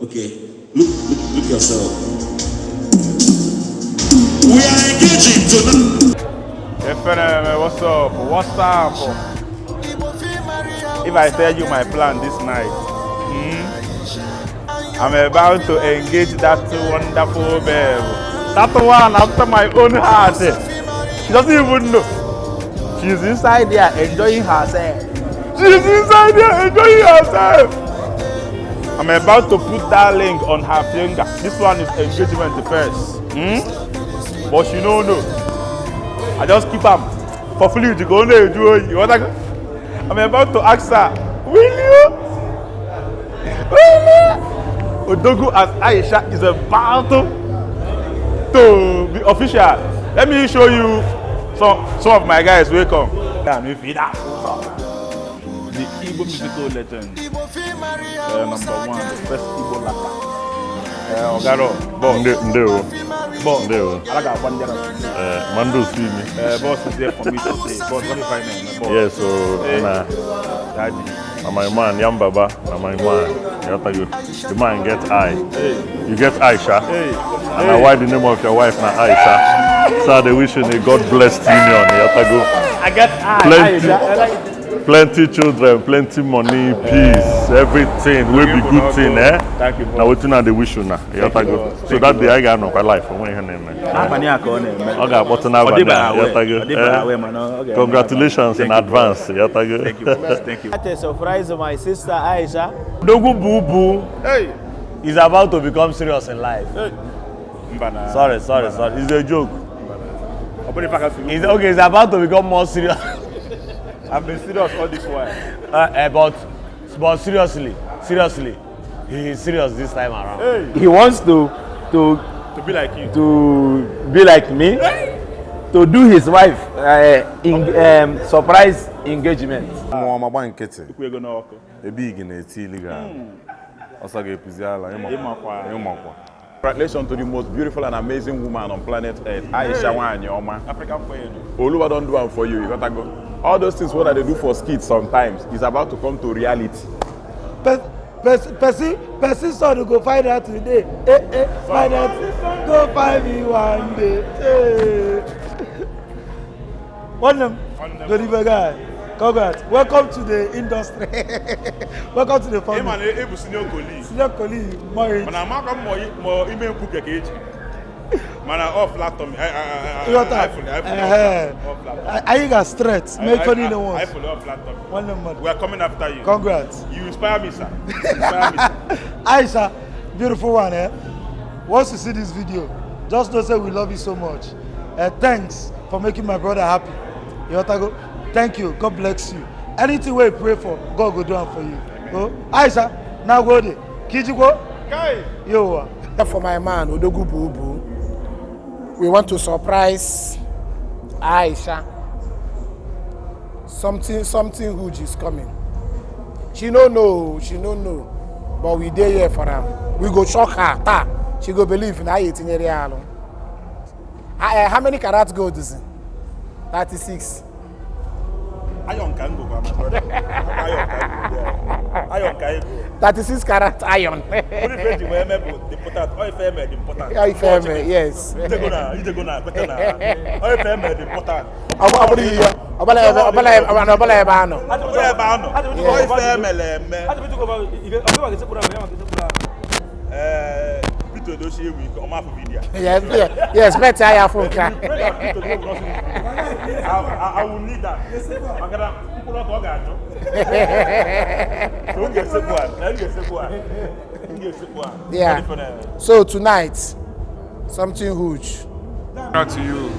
Okay, look yourself. We are engaging tonight. What's up? What's up? If I tell you my plan this night, I'm about to engage that wonderful babe. That one after my own heart. She doesn't even know. She's inside there enjoying herself. She's inside there enjoying herself. I'm about to put that ring on her finger. This one is engagement first. But she don't know. I just keep her for free to go there. You want to go? I'm about to ask her, will you? Odogwu and Aisha is about to be official. Let me show you some of my guys. Welcome. The Igbo musical legend. Number one, the first Igbo rapper. Ogaro, boss. Ndeo. Alaga Bandera. Mando see me. Boss is there for me to say. Boss, what if I name? Yes, so Daddy. My man, Yambaba, my man. The man get eye. You get Aisha. And why the name of your wife now Aisha? So they wish you a God blessed union. I get eye. Plenty children, plenty money, peace, everything will be good thing, eh? Thank you. Now what you the wish you now? So that day I got no life for when congratulations in advance. Thank you. Thank you. What a surprise of my sister Aisha. Odogwu Boo Boo is about to become serious in life. Sorry. It's a joke. It's about to become more serious. I've been serious all this while. But seriously, he is serious this time around. Hey. He wants to be like you. To be like me. To do his wife surprise engagement. Congratulations to the most beautiful and amazing woman on planet Earth, Aisha Engagement. African queen. Oluwa don't do one for you. You gotta go. All those things what they do for skits sometimes is about to come to reality. Person saw to go find out today. Find out. Go find me one day. One them. Good evening, guy. Congrats. Welcome to the industry. Welcome to the family. Senior colleague. Senior colleague. Marriage. More email book again. Man, off laptop. I got straight. Make funny no one. I follow off laptop. One number. We are coming after you. Congrats. You inspire me, sir. Aisha, beautiful one, eh? Once you see this video, just know say we love you so much. Thanks for making my brother happy. Yotago, thank you. God bless you. Anything we pray for, God will do it for you. Go. Aisha, now go there. Kijigo? Yo. For my man, Odogwu Boo Boo, we want to surprise Aisha. Something huge is coming. She no know, but we dey here for her. We go shock her. She go believe in her. How many karat gold is it? 36. Iron can go, my brother. Iron can go. 36 karat iron. Yes. Yes, better I have I will need that. Yeah. So tonight, something huge. Congrats to you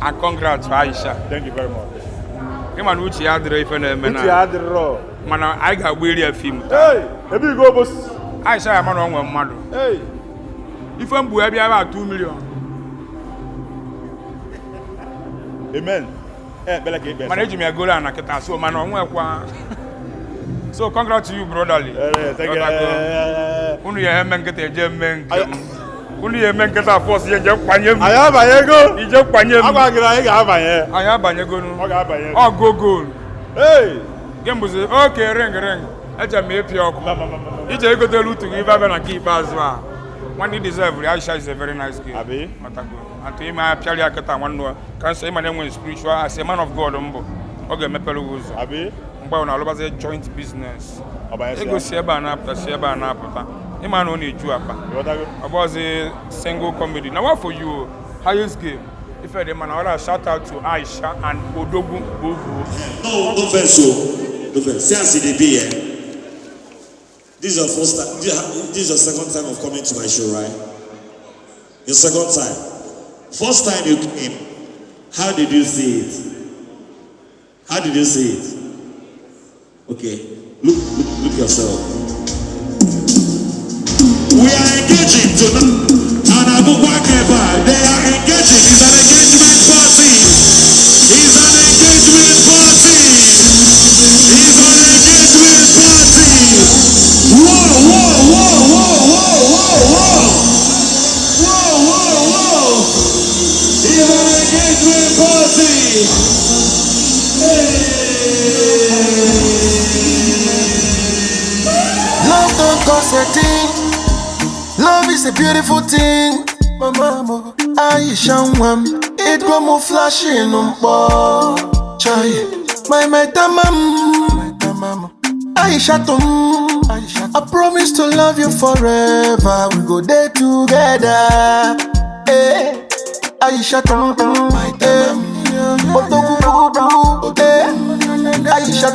and congrats to Aisha. Thank you very much. Man, which you had the man, I got really a film. Hey, maybe you go, boss. Aisha, I'm on one mother. Hey, if I'm Buabi, I have 2 million. Amen. Manage me a goal and I can so man on one. So congrats to you, brotherly. Thank you. Only a man get a gem. Only a man get a force. You just panyem. I have a ego. You just panyem. I have a ego. Oh, go. Hey. Game was okay. Ring. I just made you. Ije go to to give her and keep as well. One you deserve. Aisha is a very nice girl. Abi. And to him, I tell you, I can't say my name was spiritual. As a man of God, okay, me pelu was. Abi. But na all a joint business. Obayesi. Ego sieba na apta. Iman only ju apa. About a single comedy. Now what for you? Highest game. If I demand, I shout out to Aisha and Odogwu. No, no offense, so. No offense. See, I see the be here. This is your first time. This is your second time of coming to my show, right? Your second time. First time you came, how did you see it? How did you see it? Okay, look yourself. We are engaging tonight. And Abu Bakr, they are engaging. It's an engagement party. It's an engagement party. It's an engagement party. Whoa, whoa, whoa, whoa, whoa, whoa, whoa. Whoa, whoa, whoa. It's an engagement party. Hey. Love don't cost a thing. Love is a beautiful thing. Mama, Aisha it go more flashing on board. Chai, my tamam. Aisha I promise to love you forever. We go there together. Eh, Aisha my tamam. Aisha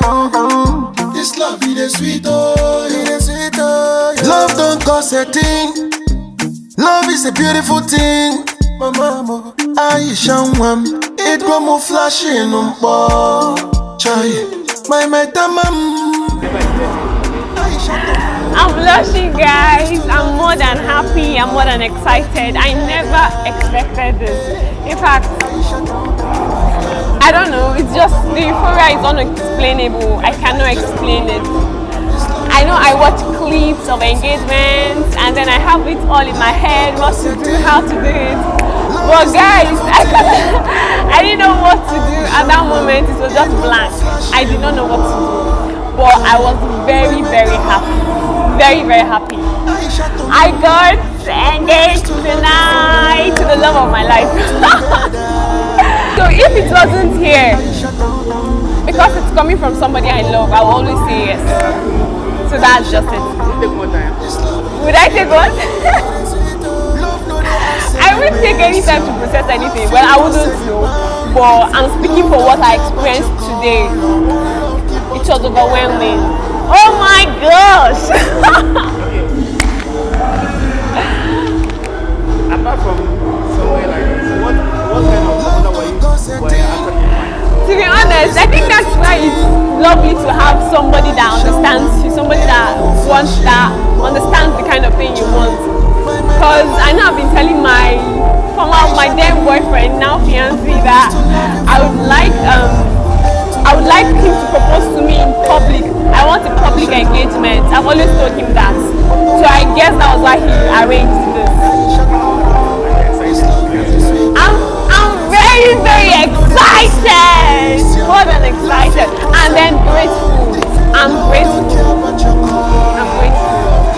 this love is sweet, oh, it is sweet, oh. Love don't cost a thing. Love is a beautiful thing. Mama, Aisha it go more flashing on board. Chai, my tamam. I'm blushing, guys. I'm more than happy. I'm more than excited. I never expected this. In fact, I don't know. It's just the euphoria is unexplainable. I cannot explain it. I know I watch clips of engagements and then I have it all in my head what to do, how to do it. But guys, I didn't know what to do at that moment. It was just blank. I did not know what to do. But I was very, very happy. Very, very happy. I got engaged tonight to the love of my life. So if it wasn't here, because it's coming from somebody I love, I will always say yes. So that's just it. Would I take one? I wouldn't take any time to process anything. Well, I wouldn't know. But I'm speaking for what I experienced today. It was overwhelming. Oh my gosh! Apart from somewhere like this, what kind of other way were actually? To be honest, I think that's why it's lovely to have somebody that understands you, somebody that understands the kind of thing you want. Because I know I've been telling my then boyfriend, now fiancé, that I would like him to propose to me in public. I want a public engagement. I've always told him that. So I guess that was why he arranged this. I'm very, very excited. More than excited. And then grateful. I'm grateful.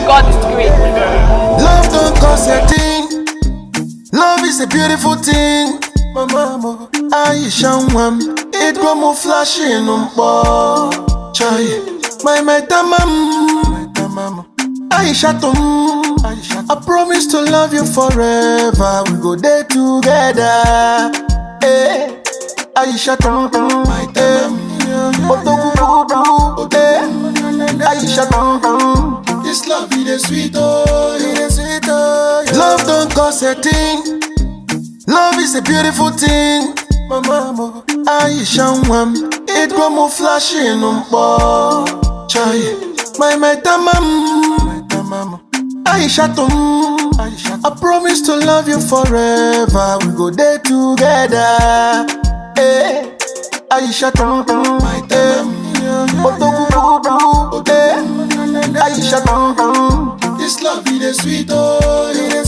God is great. Love don't cost a thing. Love is a beautiful thing. Mama, Aisha it go more flashing on board. Chai, my tamam. Aisha I promise to love you forever. We go there together. Eh, Aisha my tamam. Aisha this love is sweet, oh, it is sweet, oh. Love don't cost a thing. Love is a beautiful thing. Mama, Aisha it go more flashing on board. Chai, my tamam. Aisha I promise to love you forever. We go there together. Eh, Aisha my tamam. Aisha this love is sweet, oh, it is